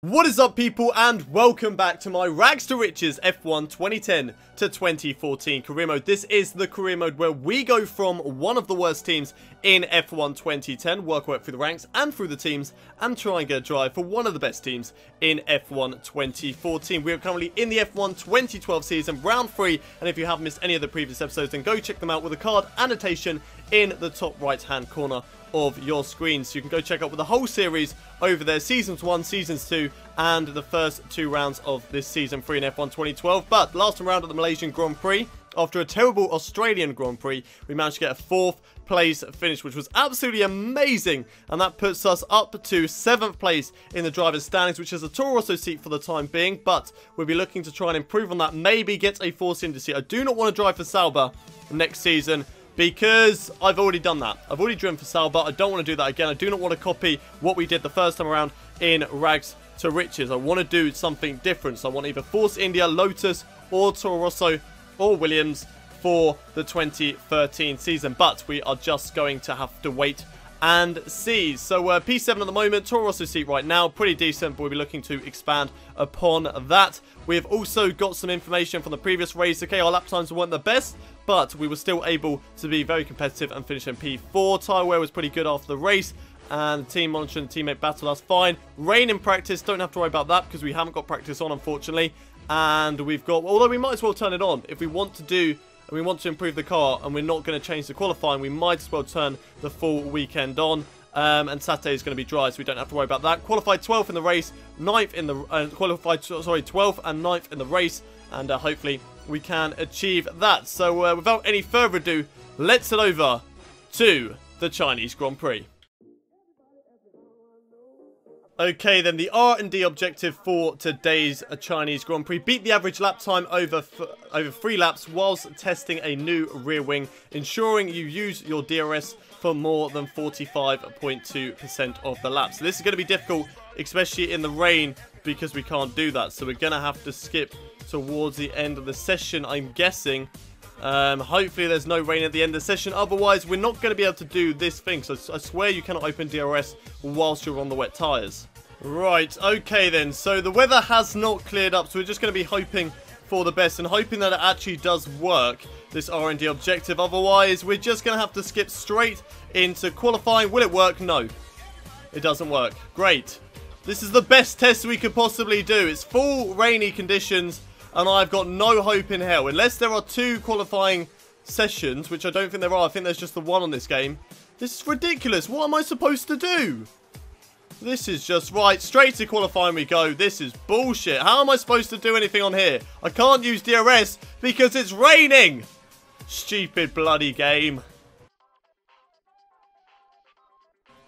What is up, people, and welcome back to my Rags to Riches F1 2010 to 2014 career mode. This is the career mode where we go from one of the worst teams in F1 2010, work through the ranks and through the teams, and try and get a drive for one of the best teams in F1 2014. We are currently in the F1 2012 season, round 3, and if you haven't missed any of the previous episodes, then go check them out with a card annotation in the top right-hand corner of your screen, so you can go check out with the whole series over there, seasons 1, seasons 2, and the first 2 rounds of this season 3 in F1 2012. But last round of the Malaysian Grand Prix, after a terrible Australian Grand Prix, we managed to get a 4th place finish, which was absolutely amazing, and that puts us up to 7th place in the drivers' standings, which is a Toro Rosso seat for the time being, but we'll be looking to try and improve on that, maybe get a Force India seat. I do not want to drive for Sauber next season, because I've already done that. I've already driven for Sauber. I don't want to do that again. I do not want to copy what we did the first time around in Rags to Riches. I want to do something different. So I want either Force India, Lotus, or Toro Rosso, or Williams for the 2013 season. But we are just going to have to wait and see. So P7 at the moment, Toro Rosso seat right now, pretty decent, but we'll be looking to expand upon that. We've also got some information from the previous race. Okay, our lap times weren't the best, but we were still able to be very competitive and finish in P4. Tyre wear was pretty good after the race, and team monitor and teammate battle, that's fine. Rain in practice, don't have to worry about that because we haven't got practice on, unfortunately. And we've got, although we might as well turn it on if we want to do, and we want to improve the car, and we're not going to change the qualifying, we might as well turn the full weekend on. And Saturday is going to be dry, so we don't have to worry about that. Qualified 12th in the race, 9th in the 12th and 9th in the race, and hopefully we can achieve that. So without any further ado, let's head over to the Chinese Grand Prix. Okay, then the R&D objective for today's Chinese Grand Prix: beat the average lap time over 3 laps whilst testing a new rear wing, ensuring you use your DRS for more than 45.2% of the laps. So this is going to be difficult, especially in the rain, because we can't do that. So we're going to have to skip towards the end of the session, I'm guessing. Hopefully there's no rain at the end of the session, otherwise we're not going to be able to do this thing. So I swear you cannot open DRS whilst you're on the wet tyres. Right, okay then, so the weather has not cleared up, so we're just going to be hoping for the best and hoping that it actually does work, this R&D objective. Otherwise we're just going to have to skip straight into qualifying. Will it work? No, it doesn't work. Great. This is the best test we could possibly do. It's full rainy conditions, and I've got no hope in hell. Unless there are 2 qualifying sessions, which I don't think there are. I think there's just the 1 on this game. This is ridiculous. What am I supposed to do? This is just right. Straight to qualifying we go. This is bullshit. How am I supposed to do anything on here? I can't use DRS because it's raining. Stupid bloody game.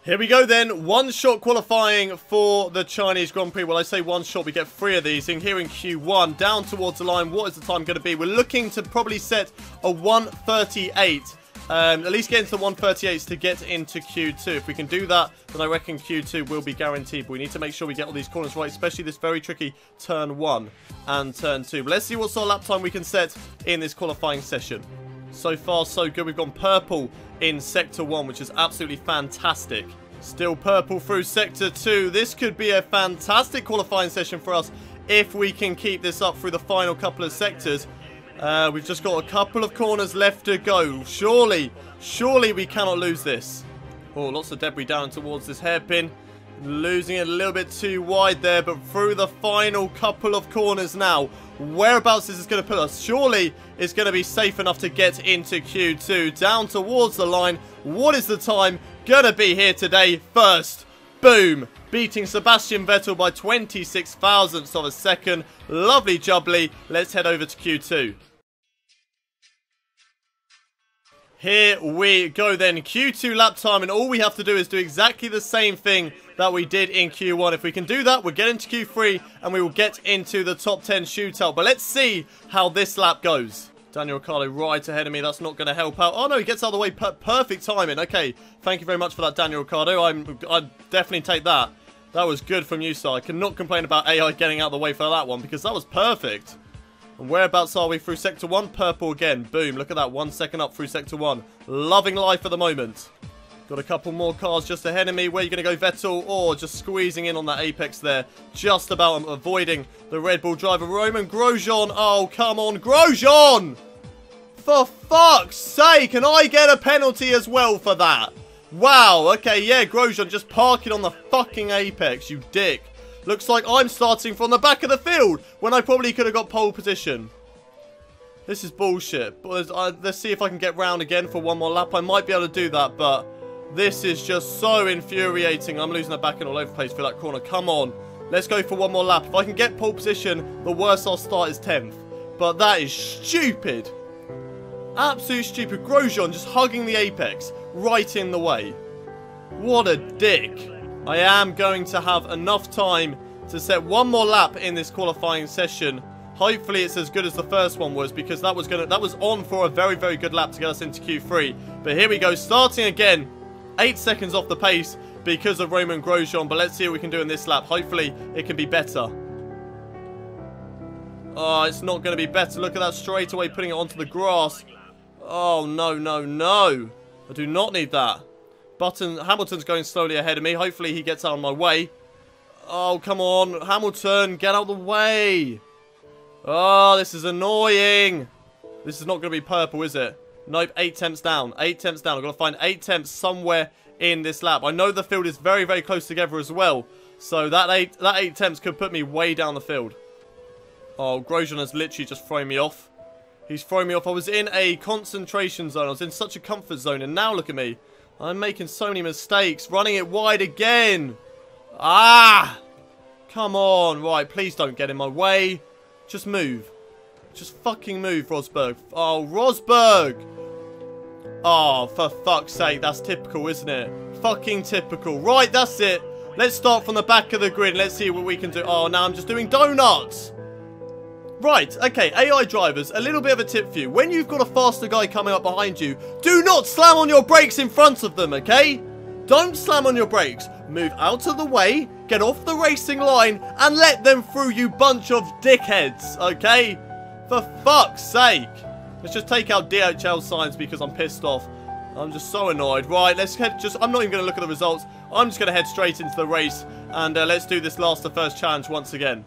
Here we go then, 1-shot qualifying for the Chinese Grand Prix. Well, I say 1 shot, we get 3 of these. And here in Q1, down towards the line, what is the time going to be? We're looking to probably set a 1:38. At least get into the 1:38s to get into Q2. If we can do that, then I reckon Q2 will be guaranteed. But we need to make sure we get all these corners right, especially this very tricky turn 1 and turn 2. But let's see what sort of lap time we can set in this qualifying session. So far, so good. We've gone purple in Sector 1, which is absolutely fantastic. Still purple through Sector 2. This could be a fantastic qualifying session for us if we can keep this up through the final couple of sectors. We've just got a couple of corners left to go. Surely we cannot lose this. Oh, lots of debris down towards this hairpin. Losing it a little bit too wide there, but through the final couple of corners now. Whereabouts is this going to put us? Surely it's going to be safe enough to get into Q2. Down towards the line. What is the time going to be here today? First, boom. Beating Sebastian Vettel by 26 thousandths of a second. Lovely jubbly. Let's head over to Q2. Here we go then, Q2 lap time, and all we have to do is do exactly the same thing that we did in Q1. If we can do that, we'll get into Q3, and we will get into the top 10 shootout. But let's see how this lap goes. Daniel Ricciardo right ahead of me, that's not going to help out. Oh no, he gets out of the way, perfect timing. Okay, thank you very much for that, Daniel Ricciardo. I'd definitely take that. That was good from you, sir. I cannot complain about AI getting out of the way for that one, because that was perfect. And whereabouts are we through Sector 1? Purple again. Boom. Look at that. 1 second up through Sector 1. Loving life at the moment. Got a couple more cars just ahead of me. Where are you going to go, Vettel? Or just squeezing in on that apex there. Just about avoiding the Red Bull driver. Roman Grosjean. Oh, come on, Grosjean! For fuck's sake, can I get a penalty as well for that? Wow, okay, yeah, Grosjean just parking on the fucking apex, you dick. Looks like I'm starting from the back of the field when I probably could have got pole position. This is bullshit. But let's see if I can get round again for one more lap. I might be able to do that, but this is just so infuriating. I'm losing the back end all over the place for that corner. Come on, let's go for one more lap. If I can get pole position, the worst I'll start is 10th. But that is stupid. Absolute stupid. Grosjean just hugging the apex right in the way. What a dick. I am going to have enough time to set one more lap in this qualifying session. Hopefully it's as good as the first one was, because that was on for a very, very good lap to get us into Q3. But here we go, starting again. 8 seconds off the pace because of Roman Grosjean. But let's see what we can do in this lap. Hopefully it can be better. Oh, it's not going to be better. Look at that straightaway, putting it onto the grass. Oh, no, no, no. I do not need that. Hamilton's going slowly ahead of me. Hopefully he gets out of my way. Oh, come on. Hamilton, get out of the way. Oh, this is annoying. This is not going to be purple, is it? Nope, 8 tenths down. 8 tenths down. I've got to find 8 tenths somewhere in this lap. I know the field is very, very close together as well. So that 8 tenths could put me way down the field. Oh, Grosjean has literally just thrown me off. He's thrown me off. I was in a concentration zone. I was in such a comfort zone. And now look at me. I'm making so many mistakes. Running it wide again. Ah! Come on. Right, please don't get in my way. Just move. Just fucking move, Rosberg. Oh, Rosberg! Oh, for fuck's sake. That's typical, isn't it? Fucking typical. Right, that's it. Let's start from the back of the grid. Let's see what we can do. Oh, now I'm just doing donuts. Right, okay, AI drivers, a little bit of a tip for you. When you've got a faster guy coming up behind you, do not slam on your brakes in front of them, okay? Don't slam on your brakes. Move out of the way, get off the racing line, and let them through, you bunch of dickheads, okay? For fuck's sake. Let's just take out DHL signs because I'm pissed off. I'm just so annoyed. Right, let's head I'm not even going to look at the results. I'm just going to head straight into the race, and let's do this last to first challenge once again.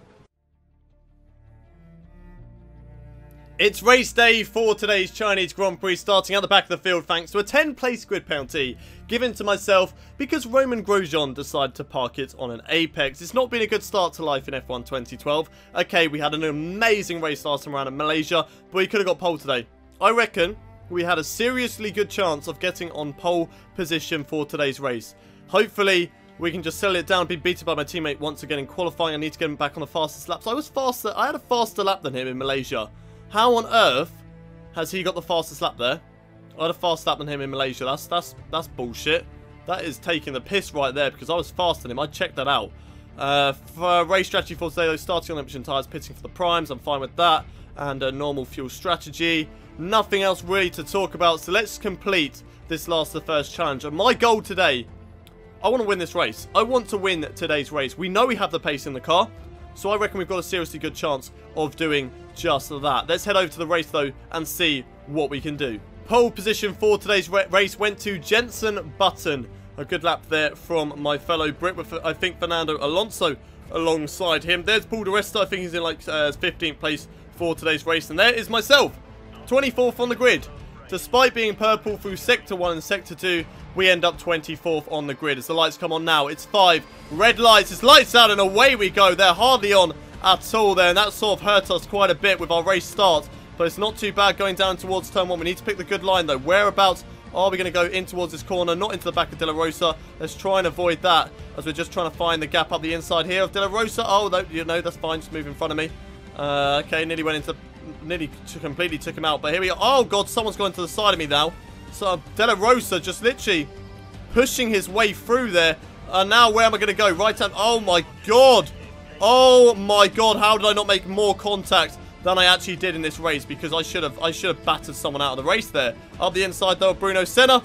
It's race day for today's Chinese Grand Prix, starting at the back of the field thanks to a 10-place grid penalty given to myself because Roman Grosjean decided to park it on an apex. It's not been a good start to life in F1 2012. Okay, we had an amazing race last time around in Malaysia, but we could have got pole today. I reckon we had a seriously good chance of getting on pole position for today's race. Hopefully, we can just settle it down, be beaten by my teammate once again in qualifying. I need to get him back on the fastest laps. I had a faster lap than him in Malaysia. How on earth has he got the fastest lap there? I had a faster lap than him in Malaysia. That's bullshit. That is taking the piss right there because I was faster than him. I checked that out. For race strategy for today, though, starting on empty tyres, pitting for the primes. I'm fine with that. And a normal fuel strategy. Nothing else really to talk about. So let's complete this last the first challenge. And my goal today, I want to win this race. I want to win today's race. We know we have the pace in the car. So I reckon we've got a seriously good chance of doing just that. Let's head over to the race, though, and see what we can do. Pole position for today's race went to Jenson Button. A good lap there from my fellow Brit with, I think, Fernando Alonso alongside him. There's Paul di Resta. I think he's in, like, 15th place for today's race. And there is myself, 24th on the grid. Despite being purple through Sector 1 and Sector 2, we end up 24th on the grid. As the lights come on now, it's 5 red lights. It's lights out and away we go. They're hardly on at all there, and that sort of hurt us quite a bit with our race start. But it's not too bad going down towards turn 1. We need to pick the good line, though. Whereabouts are we going to go in towards this corner? Not into the back of De La Rosa. Let's try and avoid that, as we're just trying to find the gap up the inside here of De La Rosa. Oh, no, you know, that's fine. Just move in front of me. Okay, nearly went into... completely took him out, but here we are. Oh god, someone's gone to the side of me now. So De La Rosa just literally pushing his way through there. And now where am I going to go? Right hand. Oh my god. Oh my god. How did I not make more contact than I actually did in this race? Because I should have battered someone out of the race there. Up the inside though, Bruno Senna,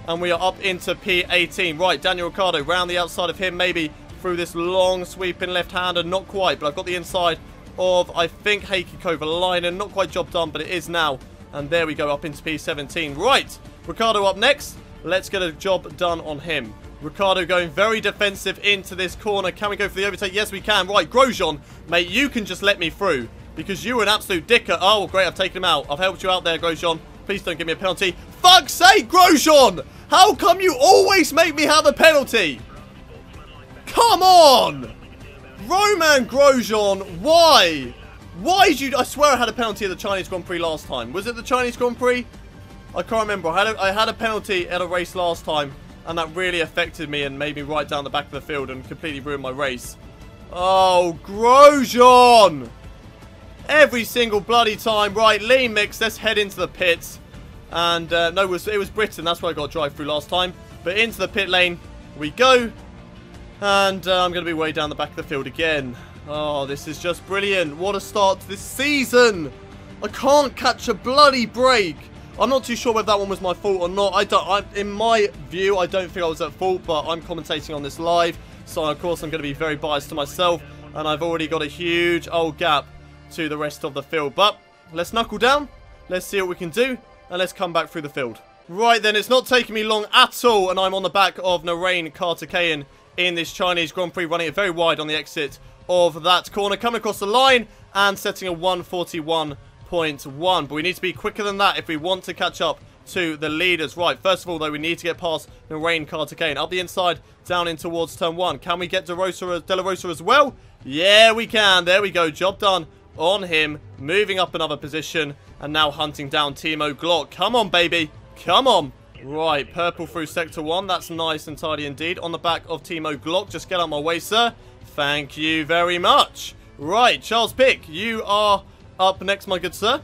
and we are up into P18. Right, Daniel Ricciardo round the outside of him, maybe through this long sweeping left-hander. Not quite, but I've got the inside of, I think, Heikki Kovalainen. Not quite job done, but it is now. And there we go, up into P17. Right, Ricciardo up next. let's get a job done on him. Ricciardo going very defensive into this corner. Can we go for the overtake? Yes, we can. Right, Grosjean, mate, you can just let me through because you were an absolute dicker. Oh, great, I've taken him out. I've helped you out there, Grosjean. Please don't give me a penalty. Fuck's sake, Grosjean! How come you always make me have a penalty? Come on! Romain Grosjean, why? Why did you... I swear I had a penalty at the Chinese Grand Prix last time. Was it the Chinese Grand Prix? I can't remember. I had a penalty at a race last time, and that really affected me and made me right down the back of the field and completely ruined my race. Oh, Grosjean! Every single bloody time. Right, lean mix. Let's head into the pits. And, no, it was Britain. That's where I got a drive through last time. But into the pit lane we go. And I'm going to be way down the back of the field again. Oh, this is just brilliant. What a start to this season. I can't catch a bloody break. I'm not too sure whether that one was my fault or not. In my view, I don't think I was at fault, but I'm commentating on this live. So, of course, I'm going to be very biased to myself. And I've already got a huge old gap to the rest of the field. But let's knuckle down. Let's see what we can do. And let's come back through the field. Right then, it's not taking me long at all. And I'm on the back of Narain Caterham in this Chinese Grand Prix, running it very wide on the exit of that corner. Coming across the line and setting a 141.1. But we need to be quicker than that if we want to catch up to the leaders. Right, first of all, though, we need to get past Narain Caterham. Up the inside, down in towards turn 1. Can we get De La Rosa as well? Yeah, we can. There we go. Job done on him. Moving up another position. And now hunting down Timo Glock. Come on, baby. Come on. Right, purple through sector 1. That's nice and tidy indeed. On the back of Timo Glock. Just get out my way, sir. Thank you very much. Right, Charles Pick, you are up next, my good sir.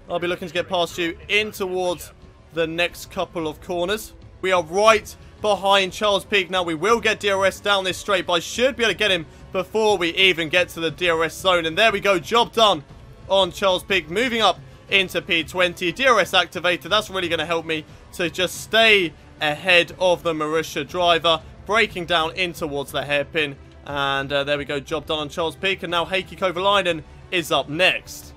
I'll be looking to get past you in towards the next couple of corners. We are right behind Charles Pick. Now, we will get DRS down this straight, but I should be able to get him before we even get to the DRS zone. And there we go. Job done on Charles Pick. Moving up into P20. DRS activated. That's really going to help me to just stay ahead of the Marussia driver. Breaking down in towards the hairpin. And there we go. Job done on Charles Pick. And now Heikki Kovalainen is up next.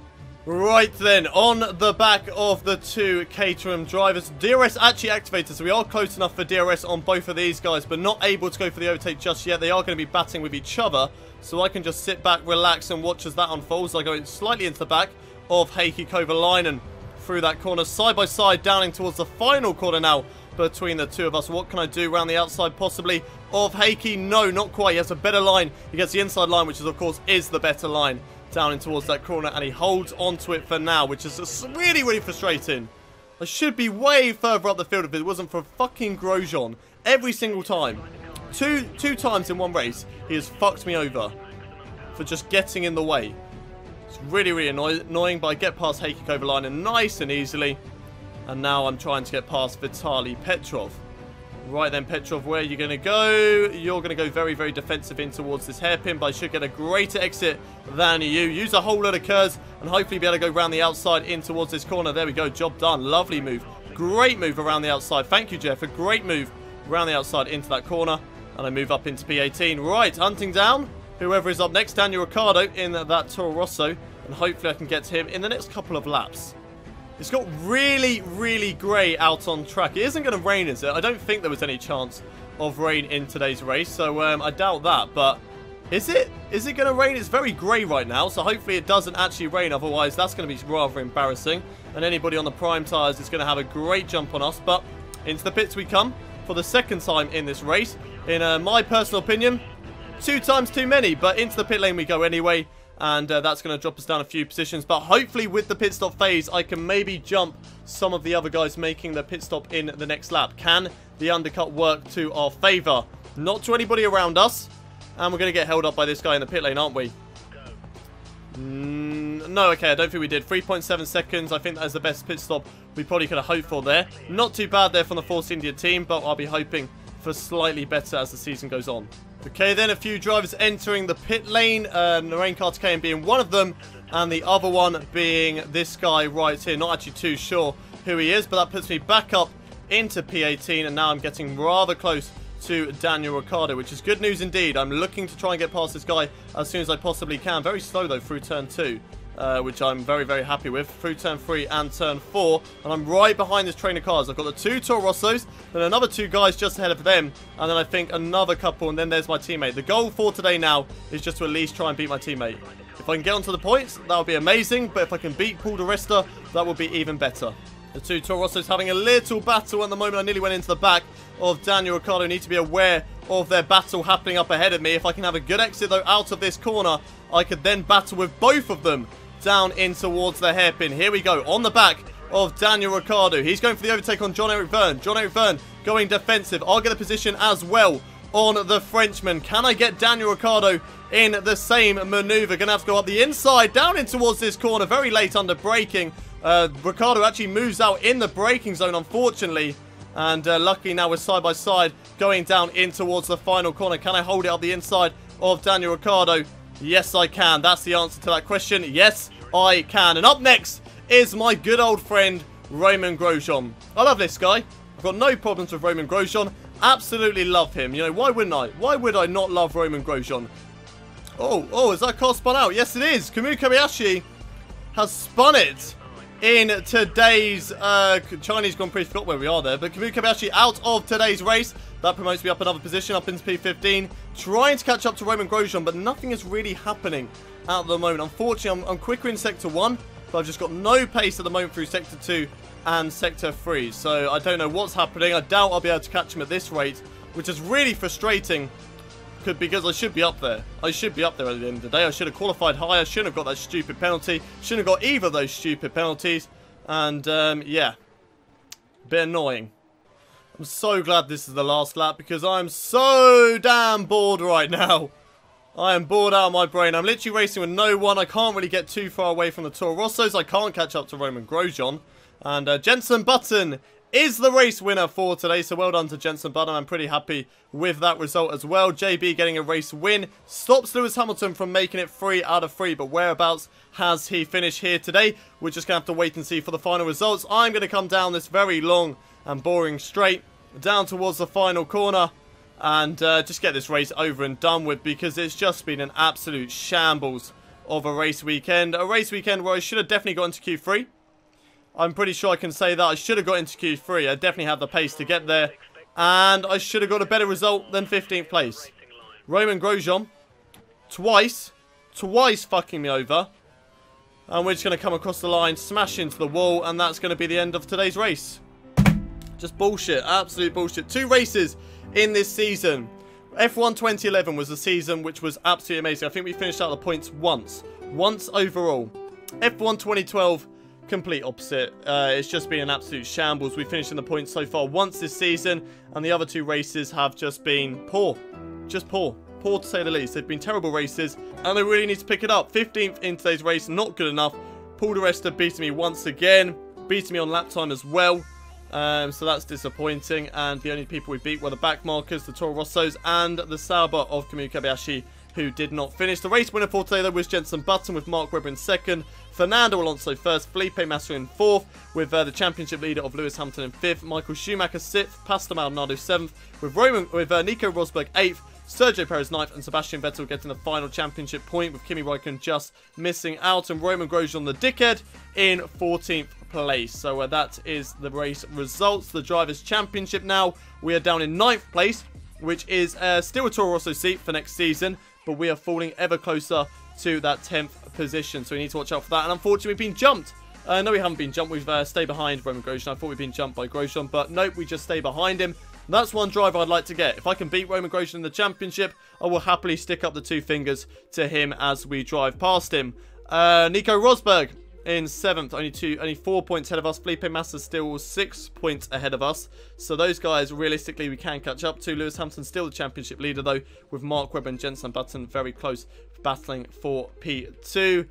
Right then, on the back of the two Caterham drivers, DRS actually activated, so we are close enough for DRS on both of these guys, but not able to go for the overtake just yet. They are going to be batting with each other, so I can just sit back, relax, and watch as that unfolds. I go slightly into the back of Heikki Kovalainen through that corner, side by side, down in towards the final corner now between the two of us. What can I do around the outside, possibly, of Heikki? No, not quite. He has a better line. He gets the inside line, which is, of course, is the better line. Down in towards that corner, and he holds onto it for now, which is just really, really frustrating. I should be way further up the field if it wasn't for fucking Grosjean. Every single time. Two times in one race, he has fucked me over for just getting in the way. It's really, really annoying, but I get past Heikki Kovalainen nice and easily. And now I'm trying to get past Vitaly Petrov. Right then, Petrov, where are you going to go? You're going to go very, very defensive in towards this hairpin, but I should get a greater exit than you. Use a whole lot of curves and hopefully be able to go around the outside in towards this corner. There we go. Job done. Lovely move. Great move around the outside. Thank you, Jeff. A great move around the outside into that corner. And I move up into P18. Right, hunting down whoever is up next. Daniel Ricciardo in that Toro Rosso. And hopefully I can get to him in the next couple of laps. It's got really, really grey out on track. It isn't going to rain, is it? I don't think there was any chance of rain in today's race, so I doubt that. But is it? Is it going to rain? It's very grey right now, so hopefully it doesn't actually rain. Otherwise, that's going to be rather embarrassing. And anybody on the prime tyres is going to have a great jump on us. But into the pits we come for the second time in this race. In my personal opinion, 2 times too many. But into the pit lane we go anyway. And that's going to drop us down a few positions. But hopefully with the pit stop phase, I can maybe jump some of the other guys making the pit stop in the next lap. Can the undercut work to our favour? Not to anybody around us. And we're going to get held up by this guy in the pit lane, aren't we? No, okay, I don't think we did. 3.7 seconds. I think that is the best pit stop we probably could have hoped for there. Not too bad there from the Force India team, but I'll be hoping for slightly better as the season goes on. Okay, then a few drivers entering the pit lane. Narain Caterham being one of them, and the other one being this guy right here. Not actually too sure who he is, but that puts me back up into P18, and now I'm getting rather close to Daniel Ricciardo, which is good news indeed. I'm looking to try and get past this guy as soon as I possibly can. Very slow, though, through turn 2. which I'm very, very happy with, through turn 3 and turn 4. And I'm right behind this train of cars. I've got the 2 Toro Rossos, then another 2 guys just ahead of them, and then I think another couple, and then there's my teammate. The goal for today now is just to at least try and beat my teammate. If I can get onto the points, that would be amazing, but if I can beat Paul di Resta, that would be even better. The 2 Toro Rossos having a little battle at the moment. I nearly went into the back of Daniel Ricciardo. Need to be aware of their battle happening up ahead of me. If I can have a good exit, though, out of this corner, I could then battle with both of them down in towards the hairpin. Here we go, on the back of Daniel Ricciardo. He's going for the overtake on John-Eric Verne. John-Eric Verne going defensive. I'll get a position as well on the Frenchman. Can I get Daniel Ricciardo in the same maneuver? Gonna have to go up the inside, down in towards this corner. Very late under braking. Ricciardo actually moves out in the braking zone, unfortunately. And luckily now we're side by side going down in towards the final corner. Can I hold it up the inside of Daniel Ricciardo? Yes, I can. That's the answer to that question. Yes, I can. And up next is my good old friend, Romain Grosjean. I love this guy. I've got no problems with Romain Grosjean. Absolutely love him. You know, why wouldn't I? Why would I not love Romain Grosjean? Oh, is that car spun out? Yes, it is. Kamui Kobayashi has spun it in today's Chinese Grand Prix. Forgot where we are there. But Kamui Kobayashi out of today's race. That promotes me up another position, up into P15. Trying to catch up to Romain Grosjean, but nothing is really happening at the moment. Unfortunately, I'm quicker in Sector 1, but I've just got no pace at the moment through Sector 2 and Sector 3. So I don't know what's happening. I doubt I'll be able to catch him at this rate, which is really frustrating. Because I should be up there. I should be up there at the end of the day. I should have qualified higher. Shouldn't have got that stupid penalty. Shouldn't have got either of those stupid penalties. And, yeah. A bit annoying. I'm so glad this is the last lap because I'm so damn bored right now. I am bored out of my brain. I'm literally racing with no one. I can't really get too far away from the Toro Rossos. I can't catch up to Romain Grosjean. And Jenson Button is the race winner for today. So well done to Jenson Button. I'm pretty happy with that result as well. JB getting a race win. Stops Lewis Hamilton from making it 3 out of 3. But whereabouts has he finished here today? We're just going to have to wait and see for the final results. I'm going to come down this very long and boring straight down towards the final corner. And just get this race over and done with, because it's just been an absolute shambles of a race weekend. A race weekend where I should have definitely got into Q3. I'm pretty sure I can say that. I should have got into Q3. I definitely had the pace to get there. And I should have got a better result than 15th place. Romain Grosjean, twice fucking me over. And we're just going to come across the line, smash into the wall, and that's going to be the end of today's race. Just bullshit. Absolute bullshit. 2 races in this season. F1 2011 was a season which was absolutely amazing. I think we finished out the points once overall. F1 2012, complete opposite. It's just been an absolute shambles. We finished in the points so far once this season, and the other 2 races have just been poor. Just poor to say the least. They've been terrible races, and they really need to pick it up. 15th in today's race, not good enough. Paul di Resta beating me once again, beating me on lap time as well. So that's disappointing, and the only people we beat were the back markers, the Toro Rossos, and the Sauber of Kamui Kobayashi, who did not finish. The race winner for today, though, was Jenson Button with Mark Webber in 2nd, Fernando Alonso 1st, Felipe Massa in 4th, with the championship leader of Lewis Hamilton in 5th, Michael Schumacher 6th, Pastor Maldonado 7th, with Nico Rosberg 8th, Sergio Perez 9th, and Sebastian Vettel getting the final championship point, with Kimi Räikkönen just missing out, and Romain Grosjean, the dickhead, in 14th place. So that is the race results. The Drivers' Championship now. We are down in 9th place, which is still a Toro Rosso seat for next season, but we are falling ever closer to that 10th position, so we need to watch out for that. And unfortunately, we've been jumped. No, we haven't been jumped. We've stayed behind Romain Grosjean. I thought we'd been jumped by Grosjean, but nope, we just stay behind him. That's one driver I'd like to get. If I can beat Romain Grosjean in the championship, I will happily stick up the 2 fingers to him as we drive past him. Nico Rosberg in 7th, only 4 points ahead of us. Felipe Massa still 6 points ahead of us. So those guys, realistically, we can catch up to. Lewis Hamilton still the championship leader, though, with Mark Webber and Jenson Button very close, battling for P2.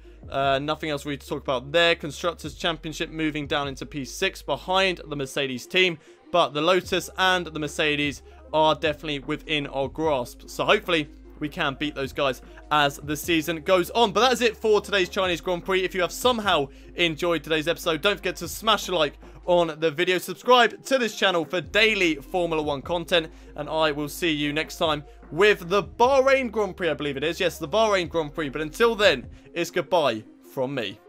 Nothing else really to talk about there. Constructors' Championship moving down into P6 behind the Mercedes team. But the Lotus and the Mercedes are definitely within our grasp. So hopefully we can beat those guys as the season goes on. But that is it for today's Chinese Grand Prix. If you have somehow enjoyed today's episode, don't forget to smash a like on the video. Subscribe to this channel for daily Formula One content. And I will see you next time with the Bahrain Grand Prix, I believe it is. Yes, the Bahrain Grand Prix. But until then, it's goodbye from me.